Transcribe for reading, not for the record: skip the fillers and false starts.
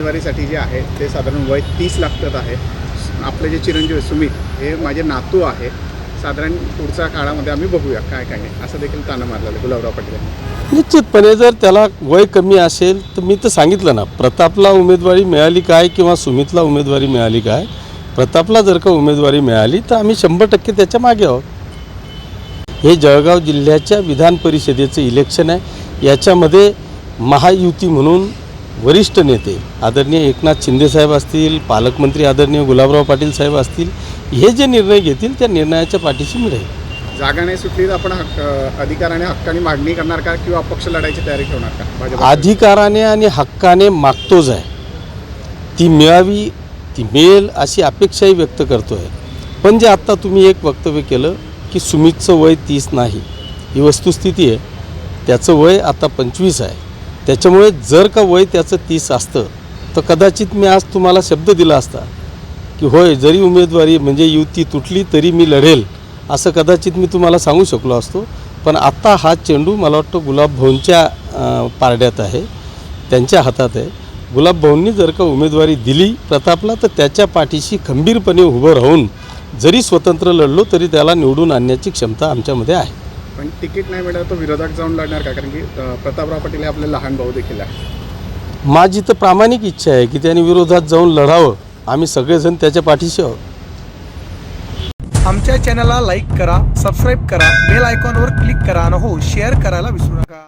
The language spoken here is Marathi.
उमेदवारीसाठी जे आहे ते साधारण वय 30 लागतात आहे. आपले जे चिरंजीव सुमित हे माझे नातू आहे. साधारण पुढच्या काळामध्ये आम्ही बघूया काय काय नाही असं देखील ताना मारलेलं गुलाबराव पाटील यांनी. निश्चितपणे जर त्याला वय कमी असेल तर मी तर सांगितलं ना, प्रतापला उमेदवारी मिळाली काय किंवा सुमितला उमेदवारी मिळाली काय, प्रतापला जर का उमेदवारी मिळाली तर आम्ही 100% त्याच्या मागे आहोत. हे जळगाव जिल्ह्याच्या विधान परिषदेचं इलेक्शन आहे. याच्यामध्ये महायुती म्हणून वरिष्ठ नेते आदरणीय एकनाथ शिंदेसाहेब असतील, पालकमंत्री आदरणीय गुलाबराव पाटील साहेब असतील, हे जे निर्णय घेतील त्या निर्णयाच्या पाठीशी मी राहील. जागा नाही सुटली तर आपण अधिकाराने हक्काने मागणी करणार का किंवा अपक्ष लढायची तयारी ठेवणार का? भाजप अधिकाराने आणि हक्काने मागतोच आहे, ती मिळावी, ती मिळेल अशी अपेक्षाही व्यक्त करतो आहे. पण जे आत्ता तुम्ही एक वक्तव्य केलं की सुमितचं वय 30 नाही, ही वस्तुस्थिती आहे. त्याचं वय आता 25 आहे. त्याच्यामुळे जर का वय त्याचं 30 असतं तर कदाचित मी आज तुम्हाला शब्द दिला असता की होय, जरी उमेदवारी म्हणजे युती तुटली तरी मी लढेल, असं कदाचित मी तुम्हाला सांगू शकलो असतो. पण आत्ता हा चेंडू मला वाटतं गुलाबभाऊंच्या पारड्यात आहे, त्यांच्या हातात आहे. गुलाबभाऊंनी जर का उमेदवारी दिली प्रतापला तर त्याच्या पाठीशी खंबीरपणे उभं राहून जरी स्वतंत्र लढलो तरी त्याला निवडून आणण्याची क्षमता आमच्यामध्ये आहे. पण तिकीट नाही मिळालं तर विरोधात जाऊन लढणार का? कारण की प्रतापराव पाटील हे आपले लहान भाऊ देखील आहे. माझी तर प्रामाणिक इच्छा आहे की त्यांनी विरोधात जाऊन लढावं. आम्ही सगळेजण त्याच्या पाठीशी आहोत. आमच्या चॅनलला लाईक करा, सबस्क्राईब करा, बेल आयकॉनवर क्लिक करा आणि हो शेअर करायला विसरू नका.